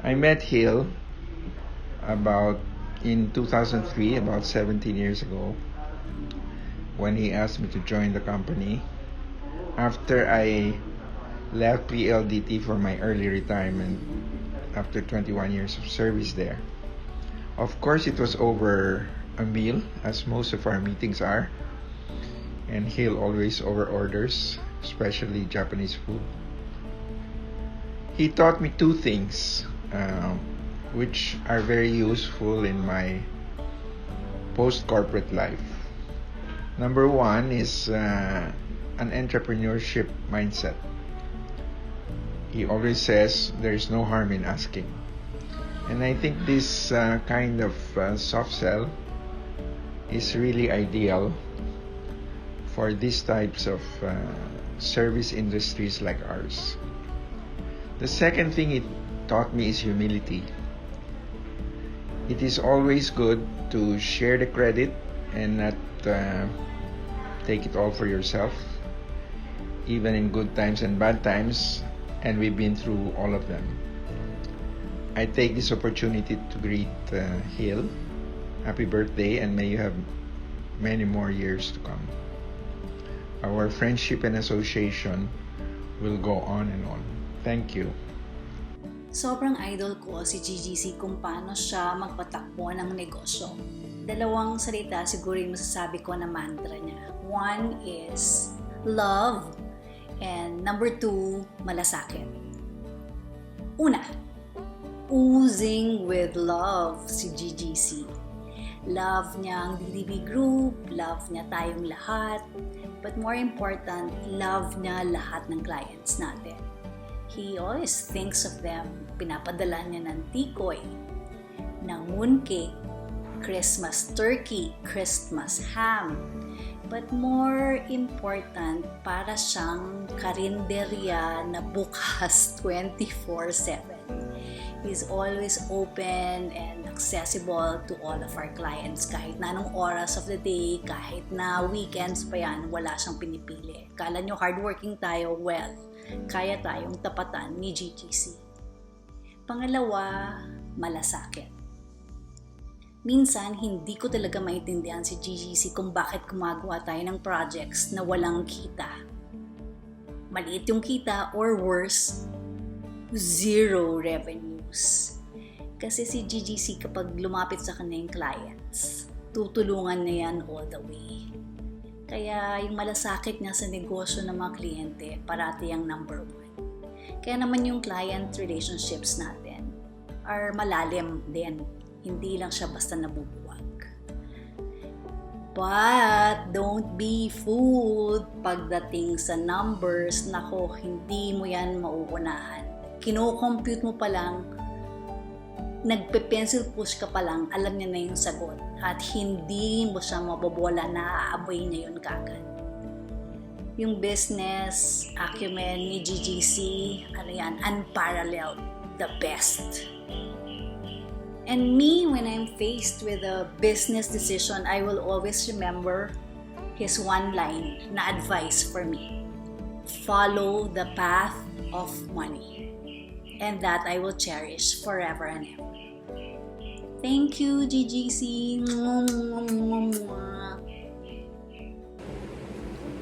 I met Hill in 2003, about 17 years ago, when he asked me to join the company. After I left PLDT for my early retirement after 21 years of service there. Of course, it was over a meal, as most of our meetings are, and Hill always over orders, especially Japanese food. He taught me two things, which are very useful in my post-corporate life. Number one is an entrepreneurship mindset. He always says there's no harm in asking. And I think this kind of soft sell is really ideal for these types of service industries like ours. The second thing it taught me is humility. It is always good to share the credit and not take it all for yourself, even in good times and bad times, and we've been through all of them. I take this opportunity to greet Hill. Happy birthday, and may you have many more years to come. Our friendship and association will go on and on. Thank you. Sobrang idol ko si GGC kung paano siya magpatakbo ng negosyo. Dalawang salita siguro yung masasabi ko na mantra niya. One is love, and number two, malasakit. Una, oozing with love si GGC. Love niya ang DDB Group, love niya tayong lahat, but more important, love niya lahat ng clients natin. He always thinks of them. Pinapadala niya ng tikoy, ng mooncake, Christmas turkey, Christmas ham. But more important, para siyang karinderya na bukas 24/7. He's always open and accessible to all of our clients. Kahit na anong oras of the day, kahit na weekends pa yan, wala siyang pinipili. Kala nyo hardworking tayo, well, kaya tayong tapatan ni GGC. Pangalawa, malasakit. Minsan, hindi ko talaga maintindihan si GGC kung bakit gumagawa tayo ng projects na walang kita. Maliit yung kita or worse, zero revenues. Kasi si GGC kapag lumapit sa kanyang clients, tutulungan na yan all the way. Kaya yung malasakit niya sa negosyo ng mga kliyente, parati ang number one. Kaya naman yung client relationships natin are malalim din. Hindi lang siya basta nabubuwag. But don't be fooled pagdating sa numbers. Nako, hindi mo yan mauunahan. Kino-compute mo pa lang, nagpe-pencil push ka pa lang, alam niya na yung sagot. At hindi mo siya mabobola na aaboy niya yun kagad. Yung business acumen ni GGC, unparalleled, the best. And me, when I'm faced with a business decision, I will always remember his one line na advice for me. Follow the path of money. And that I will cherish forever and ever. Thank you, GGC.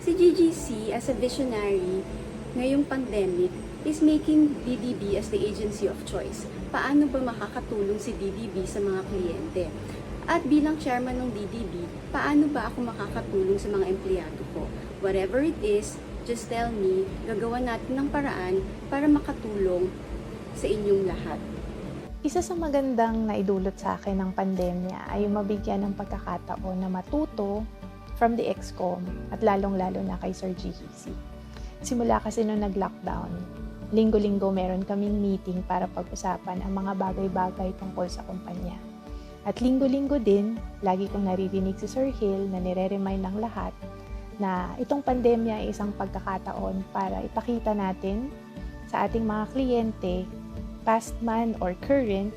Si GGC as a visionary ngayong pandemic is making DDB as the agency of choice. Paano ba makakatulong si DDB sa mga kliyente? At bilang chairman ng DDB, paano ba ako makakatulong sa mga empleyado ko? Whatever it is, just tell me, gagawa natin ng paraan para makatulong sa inyong lahat. Isa sa magandang naidulot sa akin ng pandemya ay yung mabigyan ng pagkakataon na matuto from the ex-com at lalong-lalo na kay Sir GGC. Simula kasi nung nag-lockdown, linggo-linggo meron kaming meeting para pag-usapan ang mga bagay-bagay tungkol sa kumpanya. At linggo-linggo din, lagi kong naririnig si Sir Hill na nire-remind ng lahat na itong pandemya ay isang pagkakataon para ipakita natin sa ating mga kliyente, past man or current,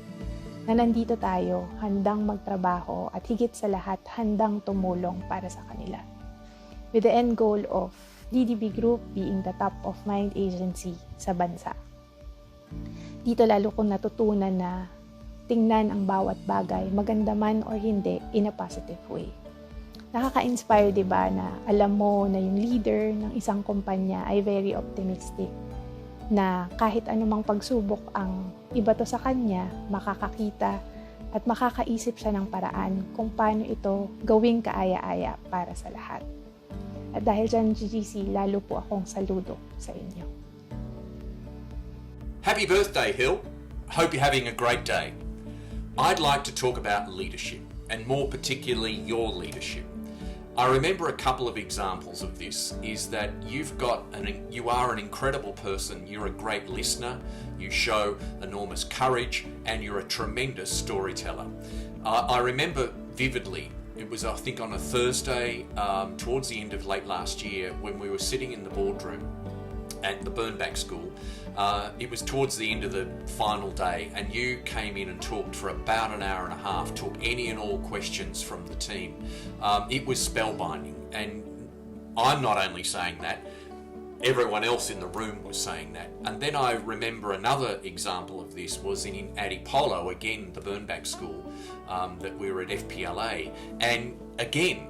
na nandito tayo, handang magtrabaho at higit sa lahat, handang tumulong para sa kanila. With the end goal of DDB Group being the top of mind agency sa bansa. Dito lalo kong natutunan na tingnan ang bawat bagay, maganda man or hindi, in a positive way. Nakaka-inspire, di ba, na alam mo na yung leader ng isang kumpanya ay very optimistic, na kahit anumang pagsubok ang ibato sa kanya, makakakita at makakaisip siya ng paraan kung paano ito gawing kaaya-aya para sa lahat. At dahil dyan, GGC, lalo po akong saludo sa inyo. Happy birthday, Hill. Hope you're having a great day. I'd like to talk about leadership, and more particularly your leadership. I remember a couple of examples of this is that you are an incredible person, you're a great listener, you show enormous courage, and you're a tremendous storyteller. I remember vividly, it was I think on a Thursday towards the end of late last year when we were sitting in the boardroom at the Burnback School. It was towards the end of the final day, and you came in and talked for about an hour and a half, took any and all questions from the team. It was spellbinding, and I'm not only saying that, everyone else in the room was saying that. And then I remember another example of this was in Adipolo, again, the Burnback School, that we were at FPLA, and again,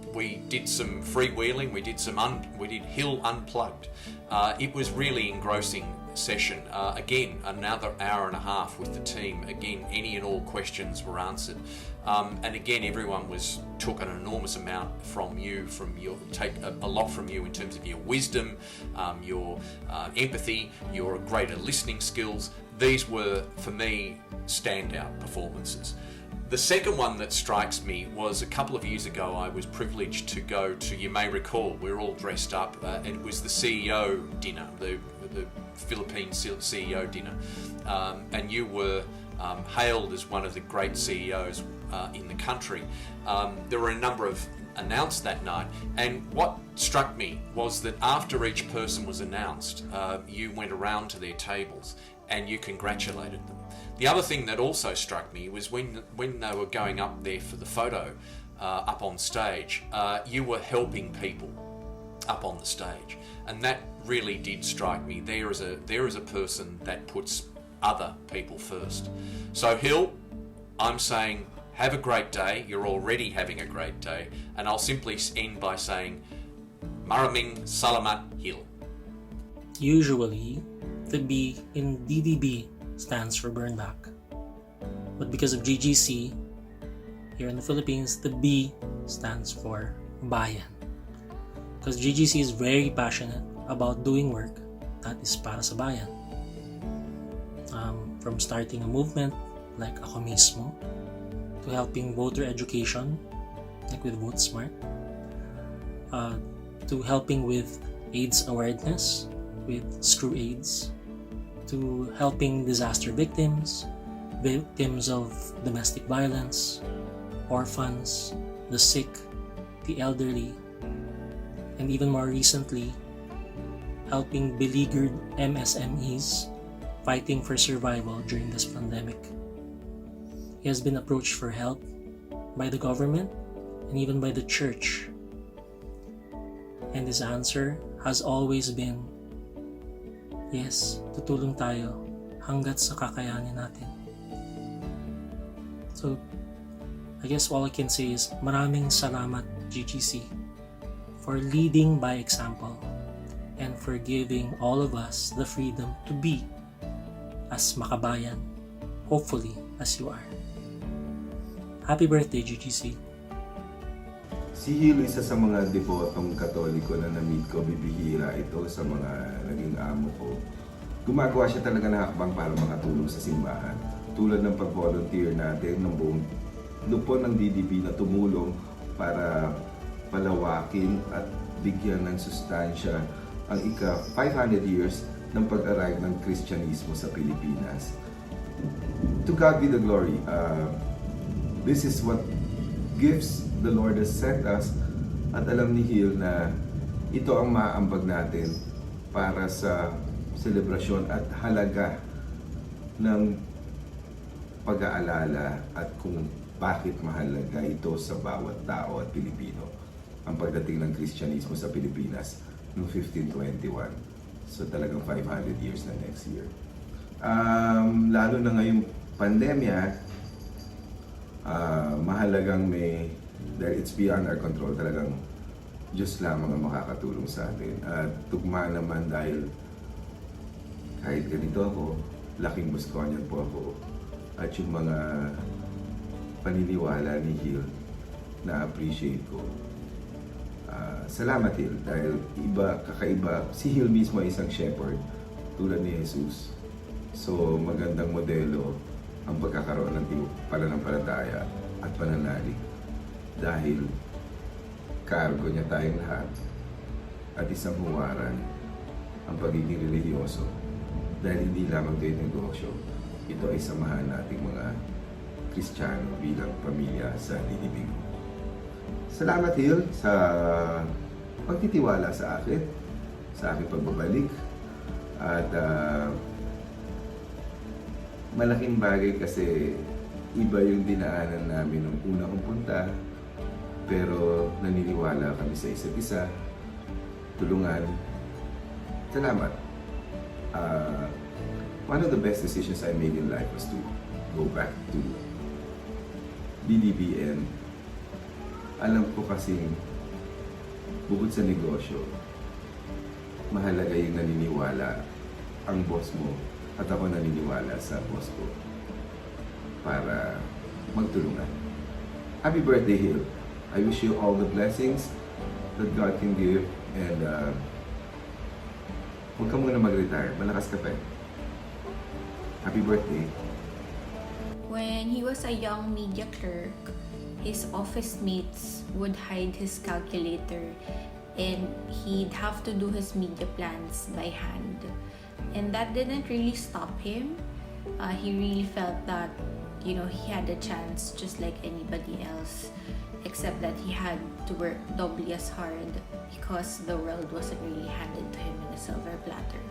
we did some freewheeling, we did Hill Unplugged. It was really engrossing session. Again, another hour and a half with the team. Again, any and all questions were answered. And again, everyone took an enormous amount from you, take a lot from you in terms of your wisdom, your empathy, your greater listening skills. These were, for me, standout performances. The second one that strikes me was a couple of years ago I was privileged to go to, you may recall, we were all dressed up, it was the CEO dinner, the Philippine CEO dinner, and you were hailed as one of the great CEOs in the country. There were a number of announced that night, and what struck me was that after each person was announced, you went around to their tables and you congratulated them. The other thing that also struck me was when they were going up there for the photo, up on stage, you were helping people up on the stage, and that really did strike me. There is a person that puts other people first. So Hill, I'm saying have a great day. You're already having a great day, and I'll simply end by saying Maraming Salamat, Hill. Usually, the B in DDB stands for burn back. But because of GGC, here in the Philippines, the B stands for bayan. Because GGC is very passionate about doing work that is para sa bayan. From starting a movement like ako mismo, to helping voter education, like with Vote Smart, to helping with AIDS awareness, with Screw AIDS, to helping disaster victims of domestic violence, orphans, the sick, the elderly, and even more recently, helping beleaguered MSMEs fighting for survival during this pandemic. He has been approached for help by the government and even by the church. And his answer has always been, yes, tutulong tayo hanggat sa kakayanin natin. So, I guess all I can say is maraming salamat GGC for leading by example and for giving all of us the freedom to be as makabayan, hopefully as you are. Happy birthday GGC! Si Hill, isa sa mga debotong Katoliko na na-meet ko, bibihira ito sa mga naging amo ko. Gumagawa siya talaga ng hakbang para makatulong sa simbahan. Tulad ng pag-volunteer natin ng buong lupon ng DDB na tumulong para palawakin at bigyan ng sustansya ang ika-500 years ng pag-arrive ng Kristyanismo sa Pilipinas. To God be the glory. This is what gifts the Lord has sent us, at alam ni Hill na ito ang maaambag natin para sa selebrasyon at halaga ng pag-aalala at kung bakit mahalaga ito sa bawat tao at Pilipino ang pagdating ng Kristyanismo sa Pilipinas noong 1521. So talagang 500 years na next year. Lalo na ngayong pandemya, mahalagang dahil it's beyond our control, talagang Diyos lamang ang makakatulong sa atin. At tugma naman dahil kahit ganito ako, laking Bosconian po ako. At yung mga paniniwala ni Hill na appreciate ko. Salamat Hill, dahil kakaiba. Si Hill mismo ay isang shepherd tulad ni Jesus. So magandang modelo ang pagkakaroon ng pananampalataya at pananalig. Dahil cargo niya tayong lahat at isang huwaran ang pagiging relihiyoso. Dahil hindi lamang ito yung negosyo, ito ay samahan nating mga Kristiyano bilang pamilya sa DDB. Salamat Hill sa pagtitiwala sa akin, sa aking pagbabalik. At malaking bagay kasi iba yung dinaanan namin nung una kong punta. Pero naniniwala kami sa isa't isa, tulungan. Salamat. One of the best decisions I made in life was to go back to DDB, and alam ko kasing bukod sa negosyo, mahalaga yung naniniwala ang boss mo at ako naniniwala sa boss ko para magtulungan. Happy birthday, Hill! I wish you all the blessings that God can give, and huwag ka muna mag-retire. Malakas ka pa eh. Happy birthday! When he was a young media clerk, his office mates would hide his calculator and he'd have to do his media plans by hand. And that didn't really stop him. He really felt that, he had a chance just like anybody else, except that he had to work doubly as hard because the world wasn't really handed to him in a silver platter.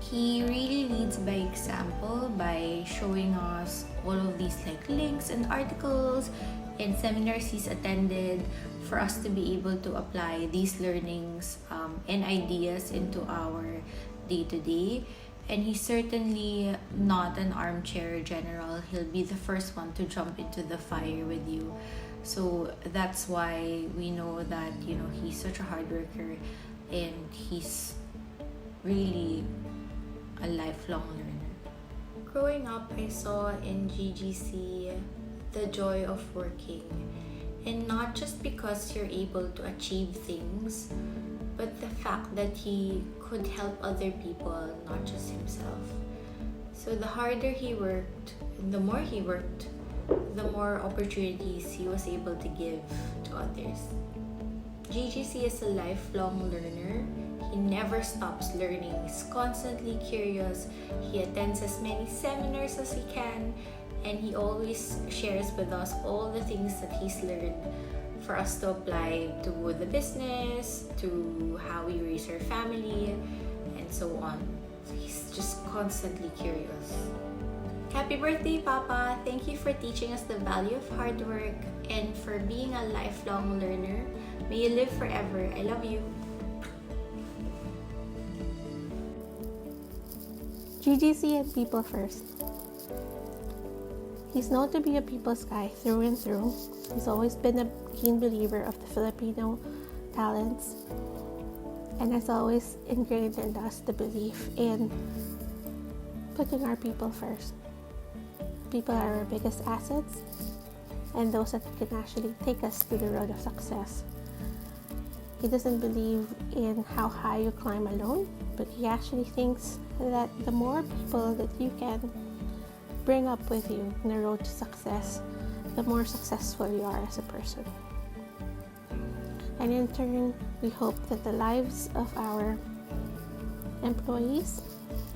He really leads by example by showing us all of these links and articles and seminars he's attended for us to be able to apply these learnings and ideas into our day-to-day. And he's certainly not an armchair general. He'll be the first one to jump into the fire with you. So that's why we know that, he's such a hard worker and he's really a lifelong learner. Growing up, I saw in GGC the joy of working. And not just because you're able to achieve things, but the fact that he could help other people, not just himself. So the harder he worked, and the more he worked, the more opportunities he was able to give to others. GGC is a lifelong learner. He never stops learning. He's constantly curious. He attends as many seminars as he can, and he always shares with us all the things that he's learned for us to apply to the business, to how we raise our family, and so on. So he's just constantly curious. Happy birthday, Papa! Thank you for teaching us the value of hard work and for being a lifelong learner. May you live forever. I love you. GGC and people first. He's known to be a people's guy through and through. He's always been a keen believer of the Filipino talents and has always ingrained in us the belief in putting our people first. People are our biggest assets and those that can actually take us to the road of success. He doesn't believe in how high you climb alone, but he actually thinks that the more people that you can bring up with you in the road to success, the more successful you are as a person. And in turn, we hope that the lives of our employees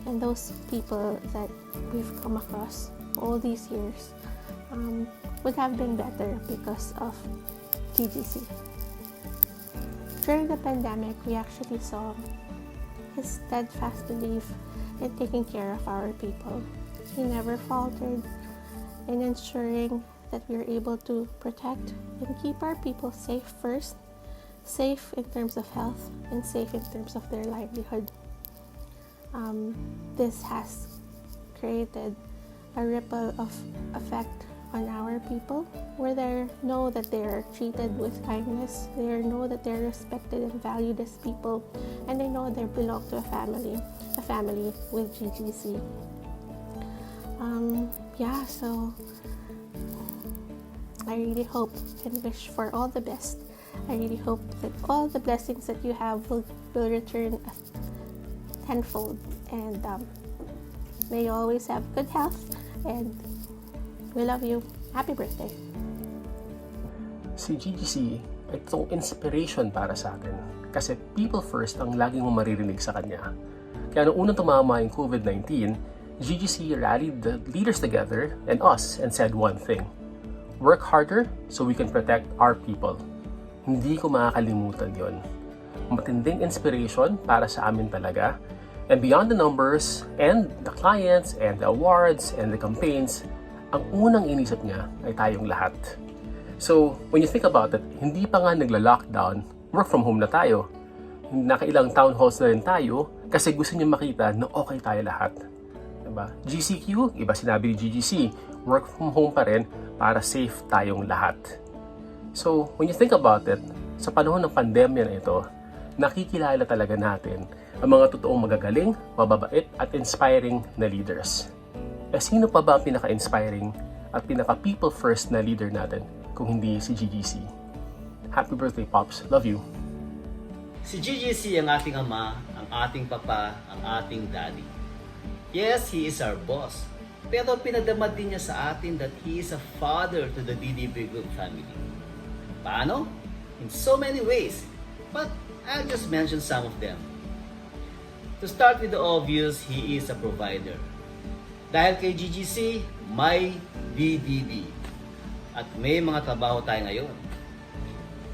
and those people that we've come across all these years would have been better because of GGC. During the pandemic, we actually saw his steadfast belief in taking care of our people. He never faltered in ensuring that we are able to protect and keep our people safe first, safe in terms of health and safe in terms of their livelihood. This has created a ripple of effect on our people, where they know that they are treated with kindness, they know that they're respected and valued as people, and they know they belong to a family with GGC. So I really hope and wish for all the best. I really hope that all the blessings that you have will return tenfold, and may you always have good health, and we love you. Happy birthday. Si GGC ay itong inspiration para sa atin kasi people first ang laging mong maririnig sa kanya. Kaya nung unang tumama yung COVID-19, GGC rallied the leaders together and us and said one thing: work harder so we can protect our people. Hindi ko makakalimutan yon. Matinding inspiration para sa amin talaga. And beyond the numbers and the clients and the awards and the campaigns, ang unang inisip niya ay tayong lahat. So, when you think about it, hindi pa nga nagla-lockdown, work from home na tayo. Nakailang town halls na rin tayo kasi gusto niya makita na okay tayo lahat. Diba? GCQ, iba sinabi ni GGC, work from home pa rin para safe tayong lahat. So, when you think about it, sa panahon ng pandemya na ito, nakikilala talaga natin ang mga totoong magagaling, mababait at inspiring na leaders. Sino pa ba ang pinaka-inspiring at pinaka-people first na leader natin kung hindi si GGC? Happy birthday, Pops. Love you. Si GGC ang ating ama, ang ating papa, ang ating daddy. Yes, he is our boss. Pero pinadama din niya sa atin that he is a father to the DDB Group family. Paano? In so many ways. But I'll just mention some of them. To start with the obvious, he is a provider. Dahil kay GGC, may DDB. At may mga trabaho tayo ngayon.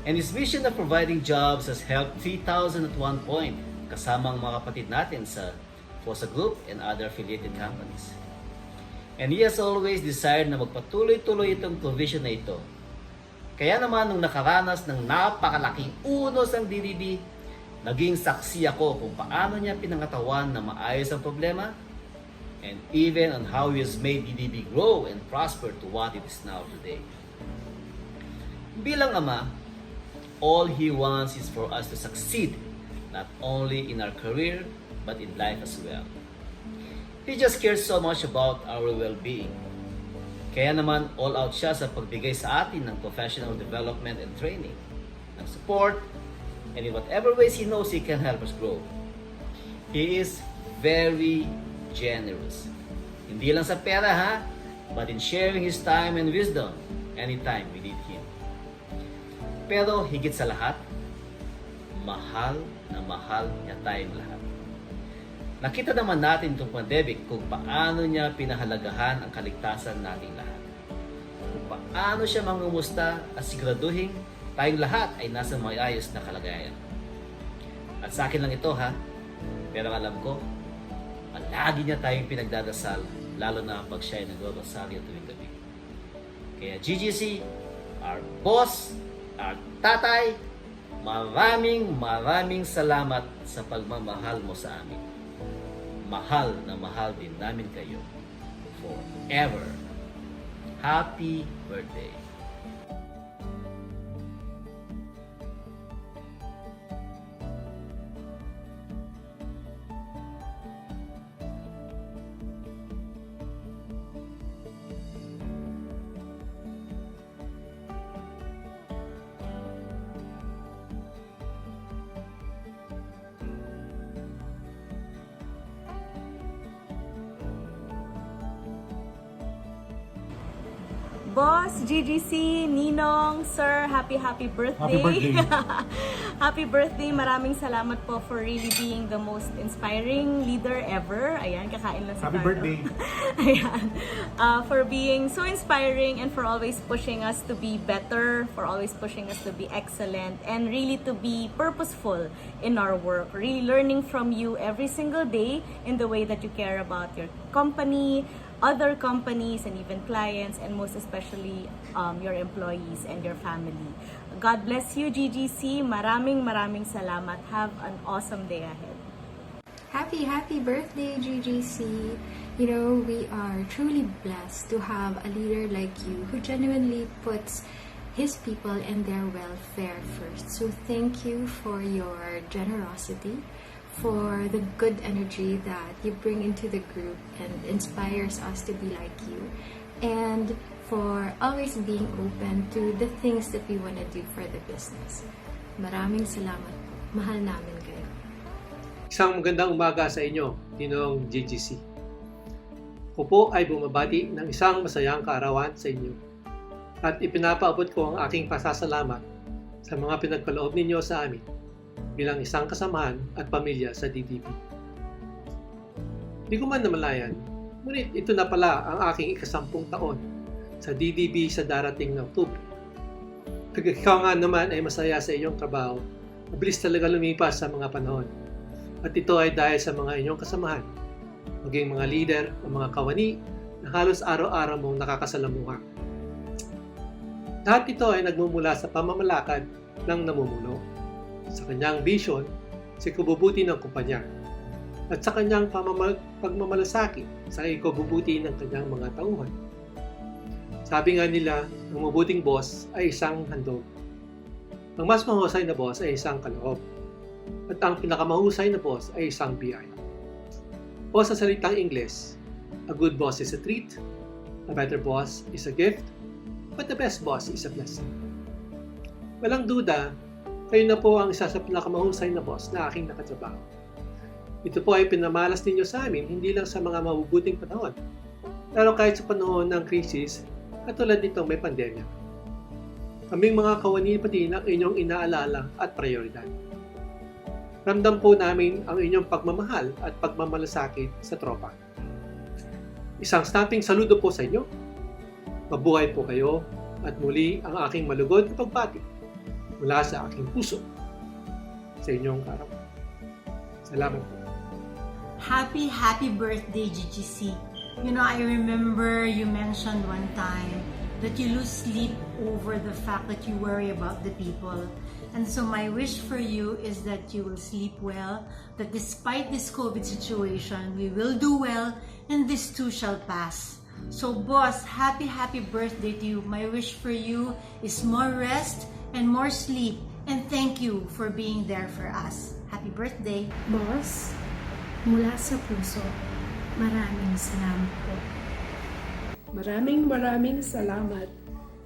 And his mission of providing jobs has helped 3,000 at one point, kasama ang mga kapatid natin sa FOSA Group and other affiliated companies. And he has always desired na magpatuloy-tuloy itong provision na ito. Kaya naman nung nakaranas ng napakalaking unos ang DDB, naging saksi ako kung paano niya pinangatawan na maayos ang problema, and even on how he has made DDB grow and prosper to what it is now today. Bilang ama, all he wants is for us to succeed, not only in our career, but in life as well. He just cares so much about our well-being. Kaya naman all out siya sa pagbigay sa atin ng professional development and training, ng support, and in whatever ways he knows he can help us grow. He is very generous. Hindi lang sa pera ha, but in sharing his time and wisdom anytime we need him. Pero higit sa lahat, mahal na mahal niya tayong lahat. Nakita naman natin itong pandemic kung paano niya pinahalagahan ang kaligtasan nating lahat. Kung paano siya mangumusta at siguraduhin tayong lahat ay nasa maayos na kalagayan. At sa akin lang ito ha, pero alam ko, lagi niya tayong pinagdadasal, lalo na pag siya ay nagro-rosaryo tuwing gabi. Kaya GGC, our boss, our tatay, maraming salamat sa pagmamahal mo sa amin. Mahal na mahal din namin kayo forever. Happy birthday! Boss, GGC, Ninong, Sir, happy birthday. Happy birthday. Happy birthday. Maraming salamat po for really being the most inspiring leader ever. Ayan, kakain lang sa Happy birthday. Ayan. For being so inspiring and for always pushing us to be better, for always pushing us to be excellent, and really to be purposeful in our work. Really learning from you every single day in the way that you care about your company, other companies, and even clients, and most especially your employees and your family. God bless you, GGC. Maraming salamat. Have an awesome day ahead. Happy birthday, GGC. You know, we are truly blessed to have a leader like you who genuinely puts his people and their welfare first. So thank you for your generosity, for the good energy that you bring into the group and inspires us to be like you, and for always being open to the things that we want to do for the business. Maraming salamat. Mahal namin kayo. Isang magandang umaga sa inyo, Ninong GGC. Ako po ay bumabati ng isang masayang kaarawan sa inyo at ipinapaabot ko ang aking pasasalamat sa mga pinagkaloob ninyo sa amin bilang isang kasamahan at pamilya sa DDB. Di ko man namalayan, ngunit ito na pala ang aking 10 taon sa DDB sa darating na Oktubre. Pag ikaw nga naman ay masaya sa iyong trabaho, mabilis talaga lumipas sa mga panahon. At ito ay dahil sa mga inyong kasamahan, maging mga leader o mga kawani na halos araw-araw mong nakakasalamuha. Lahat ito ay nagmumula sa pamamalakad ng namumuno, sa kanyang vision, sa ikabubuti ng kumpanya, at sa kanyang pagmamalasakit sa ikabubuti ng kanyang mga tauhan. Sabi nga nila, ang mabuting boss ay isang handog. Ang mas mahusay na boss ay isang kaloob. At ang pinakamahusay na boss ay isang biyaya. O sa salitang Ingles, a good boss is a treat, a better boss is a gift, but the best boss is a blessing. Walang duda, kayo na po ang isa sa pinakamahusay na boss na aking nakatrabaho. Ito po ay pinamalas ninyo sa amin hindi lang sa mga mabubuting panahon, pero kahit sa panahon ng krisis, katulad nitong may pandemya. Kaming mga kawani pati ang inyong inaalala at prioridad. Ramdam po namin ang inyong pagmamahal at pagmamalasakit sa tropa. Isang snapping saludo po sa inyo. Mabuhay po kayo at muli ang aking malugod na pagbati mula sa aking puso sa inyong kaarawan. Salamat po. Happy birthday, GGC. You know, I remember you mentioned one time that you lose sleep over the fact that you worry about the people. And so my wish for you is that you will sleep well, that despite this COVID situation, we will do well, and this too shall pass. So boss, happy birthday to you. My wish for you is more rest and more sleep. And thank you for being there for us. Happy birthday. Boss, mula sa puso, maraming salamat po. Maraming salamat.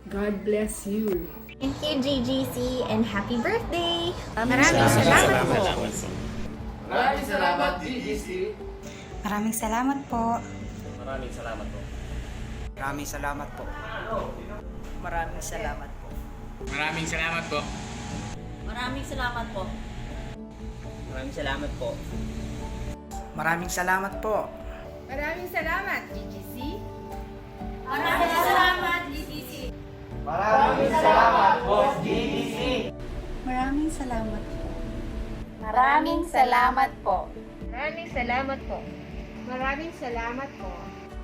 God bless you. Thank you, GGC, and happy birthday! Maraming salamat po. Maraming salamat, GGC. Maraming salamat po. Maraming salamat po. Maraming salamat po. Maraming salamat po. Maraming salamat po. Maraming salamat po. Maraming salamat po. Maraming salamat po. Maraming salamat, GGC. Maraming salamat, GGC. Maraming salamat, Boss GGC. Maraming salamat po. Maraming salamat po. Maraming salamat po. Maraming salamat po.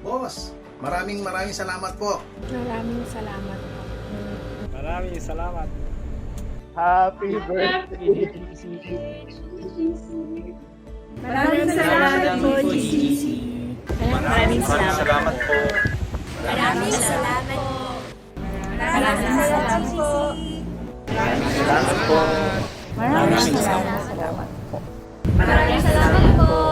Boss, maraming salamat po. Maraming salamat po. Maraming salamat. Happy birthday, GGC. Maraming salamat po, GGC. Maraming salamat po. Maraming salamat po. Maraming salamat po. Maraming salamat po. Maraming salamat po. Maraming salamat po.